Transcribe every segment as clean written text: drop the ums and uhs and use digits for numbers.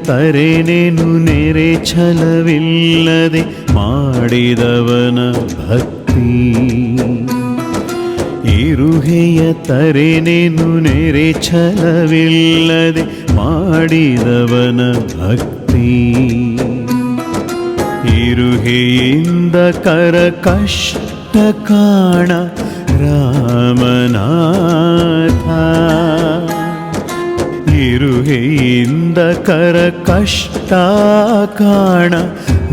ತರೆನೆನು ನೆರೆ ಛಲವಿಲ್ಲದೆ ಮಾಡಿದವನ ಭಕ್ತಿ. ಇರುಹೆಯ ತರೆನೆನು ನೆರೆ ಛಲವಿಲ್ಲದೆ ಮಾಡಿದವನ ಭಕ್ತಿ. ಇರುಹೆಯಿಂದ ಕರ ಕಷ್ಟ ಕಾಣ ರಾಮನಾಥ. ಇರುಹೆಯಿಂದ ಕರ ಕಷ್ಟ ಕಾಣ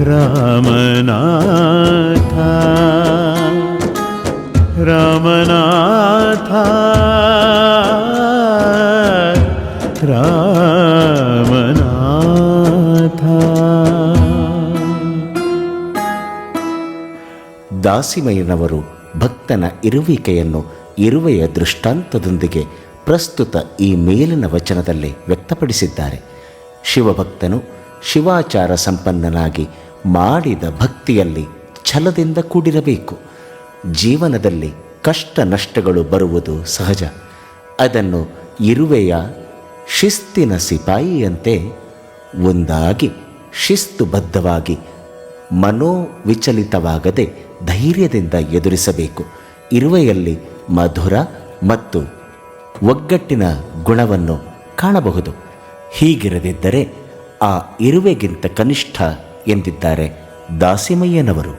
ರಾಮನಾಥ. ರಾಮನಾಥ ರಾಮನಾಥ. ದಾಸಿಮಯ್ಯನವರು ಭಕ್ತನ ಇರುವಿಕೆಯನ್ನು ಇರುವೆಯ ದೃಷ್ಟಾಂತದೊಂದಿಗೆ ಪ್ರಸ್ತುತ ಈ ಮೇಲಿನ ವಚನದಲ್ಲಿ ವ್ಯಕ್ತಪಡಿಸಿದ್ದಾರೆ. ಶಿವಭಕ್ತನು ಶಿವಾಚಾರ ಸಂಪನ್ನನಾಗಿ ಮಾಡಿದ ಭಕ್ತಿಯಲ್ಲಿ ಛಲದಿಂದ ಕೂಡಿರಬೇಕು. ಜೀವನದಲ್ಲಿ ಕಷ್ಟ ನಷ್ಟಗಳು ಬರುವುದು ಸಹಜ. ಅದನ್ನು ಇರುವೆಯ ಶಿಸ್ತಿನ ಸಿಪಾಯಿಯಂತೆ ಒಂದಾಗಿ ಶಿಸ್ತುಬದ್ಧವಾಗಿ ಮನೋವಿಚಲಿತವಾಗದೆ ಧೈರ್ಯದಿಂದ ಎದುರಿಸಬೇಕು. ಇರುವೆಯಲ್ಲಿ ಮಧುರ ಮತ್ತು ಒಗ್ಗಟ್ಟಿನ ಗುಣವನ್ನು ಕಾಣಬಹುದು. ಹೀಗಿರದಿದ್ದರೆ ಆ ಇರುವೆಗಿಂತ ಕನಿಷ್ಠ ಎಂದಿದ್ದಾರೆ ದಾಸಿಮಯ್ಯನವರು.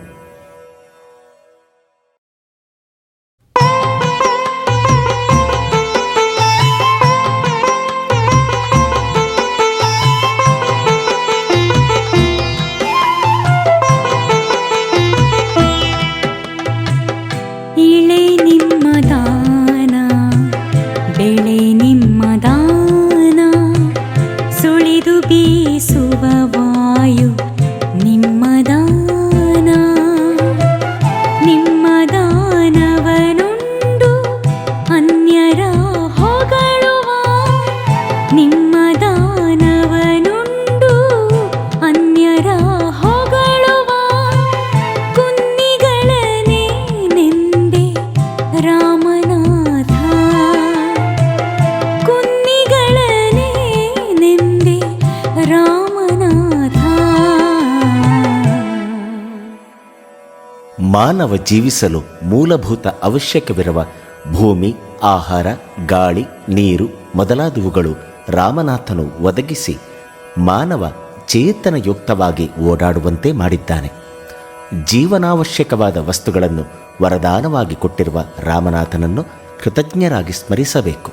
ಮಾನವ ಜೀವಿಸಲು ಮೂಲಭೂತ ಅವಶ್ಯಕವಿರುವ ಭೂಮಿ, ಆಹಾರ, ಗಾಳಿ, ನೀರು ಮೊದಲಾದವುಗಳು ರಾಮನಾಥನು ಒದಗಿಸಿ ಮಾನವ ಚೇತನಯುಕ್ತವಾಗಿ ಓಡಾಡುವಂತೆ ಮಾಡಿದ್ದಾನೆ. ಜೀವನಾವಶ್ಯಕವಾದ ವಸ್ತುಗಳನ್ನು ವರದಾನವಾಗಿ ಕೊಟ್ಟಿರುವ ರಾಮನಾಥನನ್ನು ಕೃತಜ್ಞರಾಗಿ ಸ್ಮರಿಸಬೇಕು.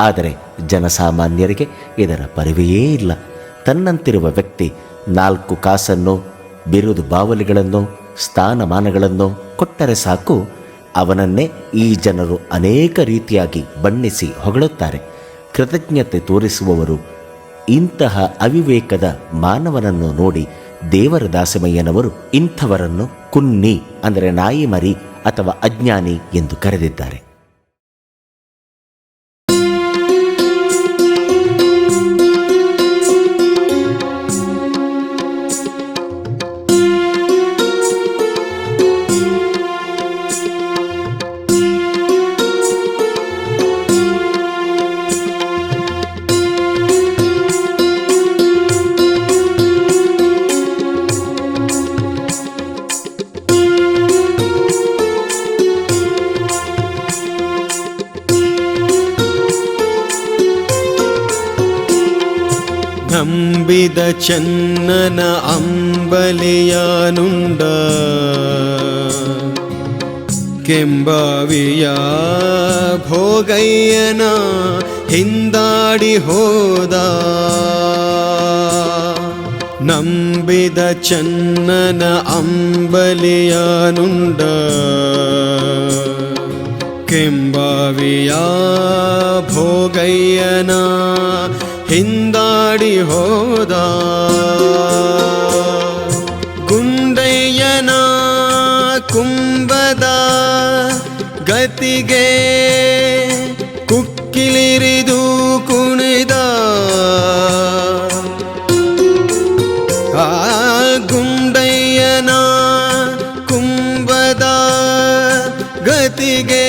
ಆದರೆ ಜನಸಾಮಾನ್ಯರಿಗೆ ಇದರ ಪರಿವೆಯೇ ಇಲ್ಲ. ತನ್ನಂತಿರುವ ವ್ಯಕ್ತಿ 4 ಕಾಸನ್ನು, ಬಿರುದು ಬಾವಲಿಗಳನ್ನು, ಸ್ಥಾನಮಾನಗಳನ್ನು ಕೊಟ್ಟರೆ ಸಾಕು, ಅವನನ್ನೇ ಈ ಜನರು ಅನೇಕ ರೀತಿಯಾಗಿ ಬಣ್ಣಿಸಿ ಹೊಗಳುತ್ತಾರೆ. ಕೃತಜ್ಞತೆ ತೋರಿಸುವವರು ಇಂತಹ ಅವಿವೇಕದ ಮಾನವನನ್ನು ನೋಡಿ ದೇವರ ದಾಸಿಮಯ್ಯನವರು ಇಂಥವರನ್ನು ಕುನ್ನಿ ಅಂದರೆ ನಾಯಿ ಮರಿ ಅಥವಾ ಅಜ್ಞಾನಿ ಎಂದು ಕರೆದಿದ್ದಾರೆ. ನಂಬಿದ ಚನ್ನನ ಅಂಬಲಿಯಾನುಂಡ ಕೆಂಬಾವಿಯ ಭೋಗಯ್ಯನ ಹಿಂದಾಡಿ ಹೋದ. ನಂಬಿದ ಚನ್ನನ ಅಂಬಲಿಯಾನುಂಡ ಕೆಂಬಾವಿಯ ಭೋಗಯ್ಯನ ಹಿಂದಾಡಿ ಹೋದ. ಗುಂಡಯ್ಯನ ಕುಂಭದ ಗತಿಗೆ ಕುಕ್ಕಿಲಿರಿದು ಕುಣಿದ. ಆ ಗುಂಡಯ್ಯನ ಕುಂಭದ ಗತಿಗೆ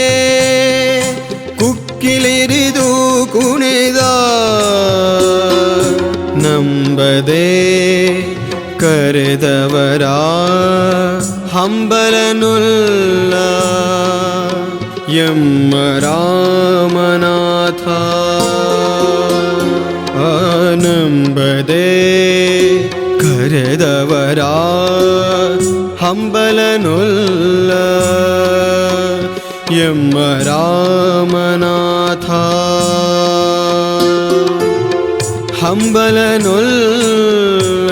ಕುಕ್ಕಿಲಿರಿದು ಕುಣಿದ. ನಂಬಿದ ಕರೆದವರ ಹಂಬಲನುಲ್ಲ ಎಮ್ಮ ರಾಮನಾಥ ನಂಬದೆ ಕರೆದವರ ಹಂಬಲನುಲ್ಲ ಎಮ್ಮ ರಾಮನಾಥ ಹಂಬಲನುಲ್ಲ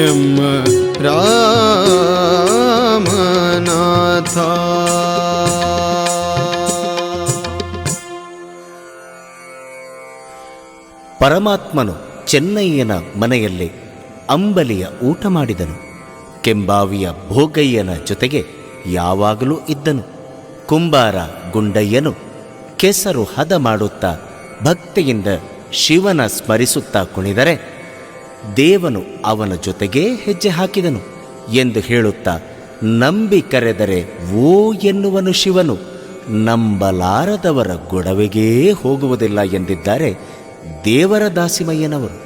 ಎಮ್ಮ ರಾಮನಾಥ. ಪರಮಾತ್ಮನು ಚೆನ್ನಯ್ಯನ ಮನೆಯಲ್ಲಿ ಅಂಬಲಿಯ ಊಟ ಮಾಡಿದನು. ಕೆಂಬಾವಿಯ ಭೋಗಯ್ಯನ ಜೊತೆಗೆ ಯಾವಾಗಲೂ ಇದ್ದನು. ಕುಂಬಾರ ಗುಂಡಯ್ಯನು ಕೆಸರು ಹದ ಮಾಡುತ್ತಾ ಭಕ್ತಿಯಿಂದ ಶಿವನ ಸ್ಮರಿಸುತ್ತಾ ಕುಣಿದರೆ ದೇವನು ಅವನ ಜೊತೆಗೇ ಹೆಜ್ಜೆ ಹಾಕಿದನು ಎಂದು ಹೇಳುತ್ತಾ ನಂಬಿ ಕರೆದರೆ ಓ ಎನ್ನುವನು ಶಿವನು, ನಂಬಲಾರದವರ ಗೊಡವೆಗೇ ಹೋಗುವುದಿಲ್ಲ ಎಂದಿದ್ದಾರೆ ದೇವರ ದಾಸಿಮಯ್ಯನವರು.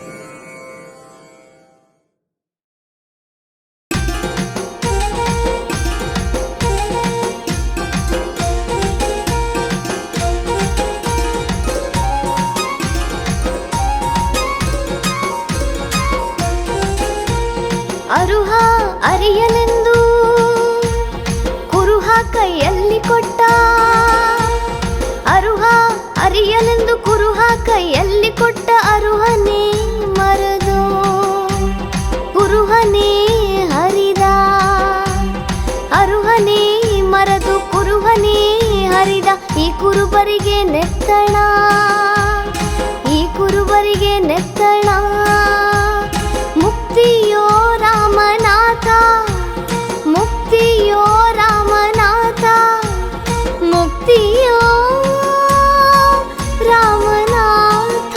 ಅರುಹ ಅರಿಯಲೆಂದು ಕುರುಹ ಕೈಯಲ್ಲಿ ಕೊಟ್ಟ, ಅರುಹ ಅರಿಯಲೆಂದು ಕುರುಹ ಕೈಯಲ್ಲಿ ಕೊಟ್ಟ ಅರುಹನೇ ಮರದು ಕುರುಹನೇ ಹರಿದ, ಅರುಹನೇ ಮರದು ಕುರುಹನೇ ಹರಿದ. ಈ ಕುರುಬರಿಗೆ ನೆತ್ತಣ, ಈ ಕುರುಬರಿಗೆ ನೆತ್ತಣ. ಮುಕ್ತಿಯೋ ರಾಮನಾಥ, ಮುಕ್ತಿಯೋ ರಾಮನಾಥ, ಮುಕ್ತಿಯೋ ರಾಮನಾಥ.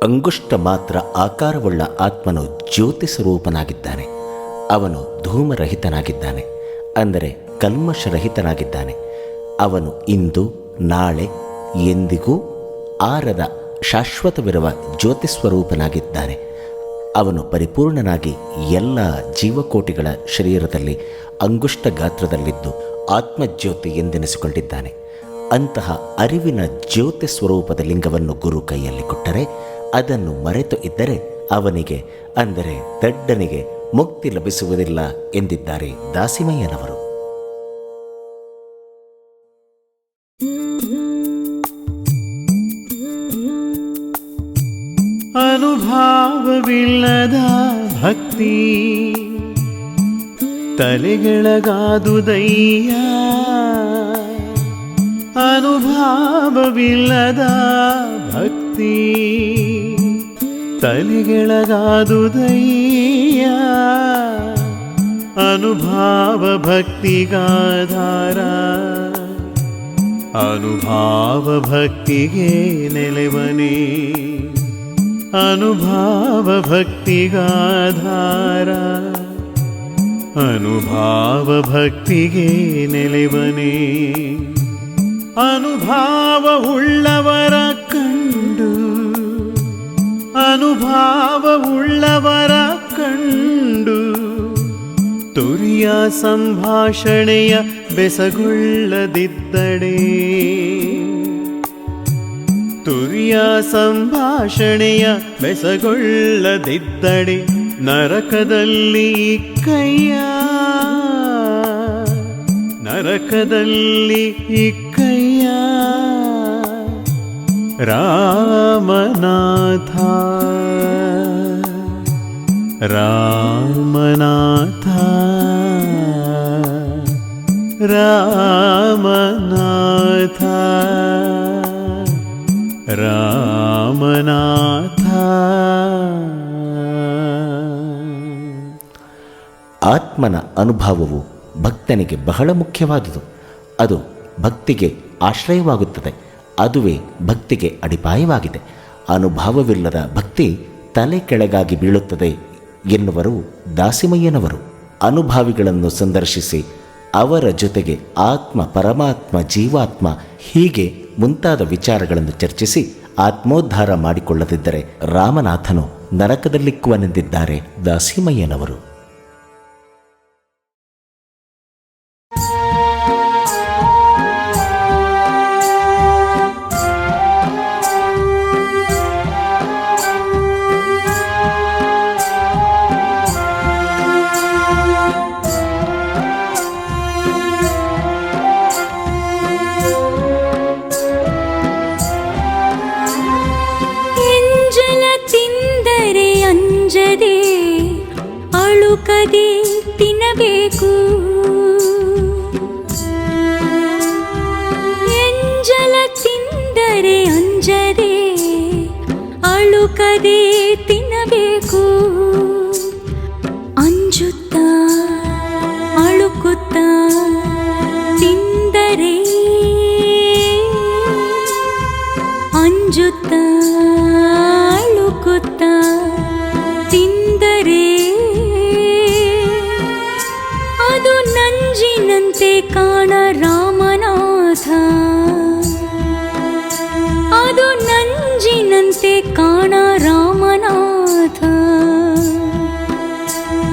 ಅಂಗುಷ್ಟ ಮಾತ್ರ ಆಕಾರವುಳ್ಳ ಆತ್ಮನು ಜ್ಯೋತಿ ಸ್ವರೂಪನಾಗಿದ್ದಾನೆ. ಅವನು ಧೂಮರಹಿತನಾಗಿದ್ದಾನೆ, ಅಂದರೆ ಕಲ್ಮಶರಹಿತನಾಗಿದ್ದಾನೆ. ಅವನು ಇಂದು ನಾಳೆ ಎಂದಿಗೂ ಆರದ ಶಾಶ್ವತವಿರುವ ಜ್ಯೋತಿ ಸ್ವರೂಪನಾಗಿದ್ದಾನೆ. ಅವನು ಪರಿಪೂರ್ಣನಾಗಿ ಎಲ್ಲ ಜೀವಕೋಟಿಗಳ ಶರೀರದಲ್ಲಿ ಅಂಗುಷ್ಟ ಗಾತ್ರದಲ್ಲಿದ್ದು ಆತ್ಮಜ್ಯೋತಿ ಎಂದೆನಿಸಿಕೊಂಡಿದ್ದಾನೆ. ಅಂತಹ ಅರಿವಿನ ಜ್ಯೋತಿ ಸ್ವರೂಪದ ಲಿಂಗವನ್ನು ಗುರು ಕೈಯಲ್ಲಿ ಕೊಟ್ಟರೆ ಅದನ್ನು ಮರೆತು ಇದ್ದರೆ ಅವನಿಗೆ, ಅಂದರೆ ದಡ್ಡನಿಗೆ ಮುಕ್ತಿ ಲಭಿಸುವುದಿಲ್ಲ ಎಂದಿದ್ದಾರೆ ದಾಸಿಮಯ್ಯನವರು. ಅನುಭಾವವಿಲ್ಲದ ಭಕ್ತಿ ತಲೆಗೆಳಗಾದುದಯ್ಯ, ಅನುಭಾವವಿಲ್ಲದ ಭಕ್ತಿ ತಲೆಗೆಳಗಾದುದಯ್ಯ. ಅನುಭಾವ ಭಕ್ತಿಗಾಧಾರ, ಅನುಭಾವ ಭಕ್ತಿಗೆ ನೆಲೆವನೇ, ಅನುಭಾವ ಭಕ್ತಿಗಾಧಾರ, ಅನುಭಾವ ಭಕ್ತಿಗೆ ನೆಲೆವನೇ. ಅನುಭಾವವುಳ್ಳವರ ಕಂಡು, ಅನುಭಾವವುಳ್ಳವರ ಕಂಡು ತುರಿಯ ಸಂಭಾಷಣೆಯ ಬೆಸಗೊಳ್ಳದಿದ್ದಡೆ, ತುರಿಯ ಸಂಭಾಷಣೆಯ ಬೆಸಗೊಳ್ಳದಿದ್ದಡೆ ನರಕದಲ್ಲಿ ಇಕ್ಕಯ್ಯ, ನರಕದಲ್ಲಿ ಇಕ್ಕಯ್ಯ. ರಾಮನಾಥ ರಾಮನಾಥ ರಾಮನಾಥ ರಾಮನಾಥ. ಆತ್ಮನ ಅನುಭವವು ಭಕ್ತನಿಗೆ ಬಹಳ ಮುಖ್ಯವಾದುದು. ಅದು ಭಕ್ತಿಗೆ ಆಶ್ರಯವಾಗುತ್ತದೆ. ಅದುವೇ ಭಕ್ತಿಗೆ ಅಡಿಪಾಯವಾಗಿದೆ. ಅನುಭವವಿಲ್ಲದ ಭಕ್ತಿ ತಲೆ ಕೆಳಗಾಗಿ ಬೀಳುತ್ತದೆ ಎನ್ನುವರು ದಾಸಿಮಯ್ಯನವರು. ಅನುಭಾವಿಗಳನ್ನು ಸಂದರ್ಶಿಸಿ ಅವರ ಜೊತೆಗೆ ಆತ್ಮ, ಪರಮಾತ್ಮ, ಜೀವಾತ್ಮ ಹೀಗೆ ಮುಂತಾದ ವಿಚಾರಗಳನ್ನು ಚರ್ಚಿಸಿ ಆತ್ಮೋದ್ಧಾರ ಮಾಡಿಕೊಳ್ಳದಿದ್ದರೆ ರಾಮನಾಥನು ನರಕದಲ್ಲಿಕ್ಕುವನೆಂದಿದ್ದಾರೆ ದಾಸಿಮಯ್ಯನವರು. ಅಳುಕದೆ ತಿನ್ನಬೇಕು, ಎಂಜಲ ತಿಂದರೆ ಅಂಜದೆ ಅಳುಕದೆ ತಿನ್ನಬೇಕು. ಅಂಜುತ್ತಾ ಅಳುಕುತ್ತಾ ತಿಂದರೆ, ಅಂಜುತ್ತಾ ಅಳುಕುತ್ತಾ ತಿಂದರೆ ಅದು ನಂಜಿನಂತೆ ಕಾಣ ರಾಮನಾಥ, ಅದು ನಂಜಿನಂತೆ ಕಾಣ ರಾಮನಾಥ,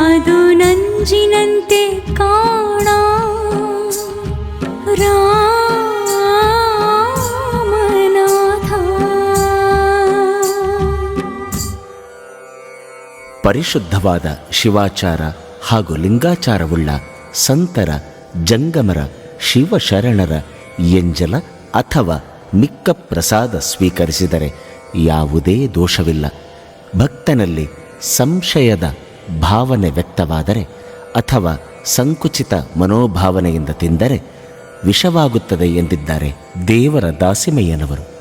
ಅದು ನಂಜಿನಂತೆ ಕಾಣ ಪರಿಶುದ್ಧವಾದ ಶಿವಾಚಾರ ಹಾಗೂ ಲಿಂಗಾಚಾರವುಳ್ಳ ಸಂತರ, ಜಂಗಮರ, ಶಿವಶರಣರ ಎಂಜಲ ಅಥವಾ ಮಿಕ್ಕ ಪ್ರಸಾದ ಸ್ವೀಕರಿಸಿದರೆ ಯಾವುದೇ ದೋಷವಿಲ್ಲ. ಭಕ್ತನಲ್ಲಿ ಸಂಶಯದ ಭಾವನೆ ವ್ಯಕ್ತವಾದರೆ ಅಥವಾ ಸಂಕುಚಿತ ಮನೋಭಾವನೆಯಿಂದ ತಿಂದರೆ ವಿಷವಾಗುತ್ತದೆ ಎಂದಿದ್ದಾರೆ ದೇವರ ದಾಸಿಮಯ್ಯನವರು.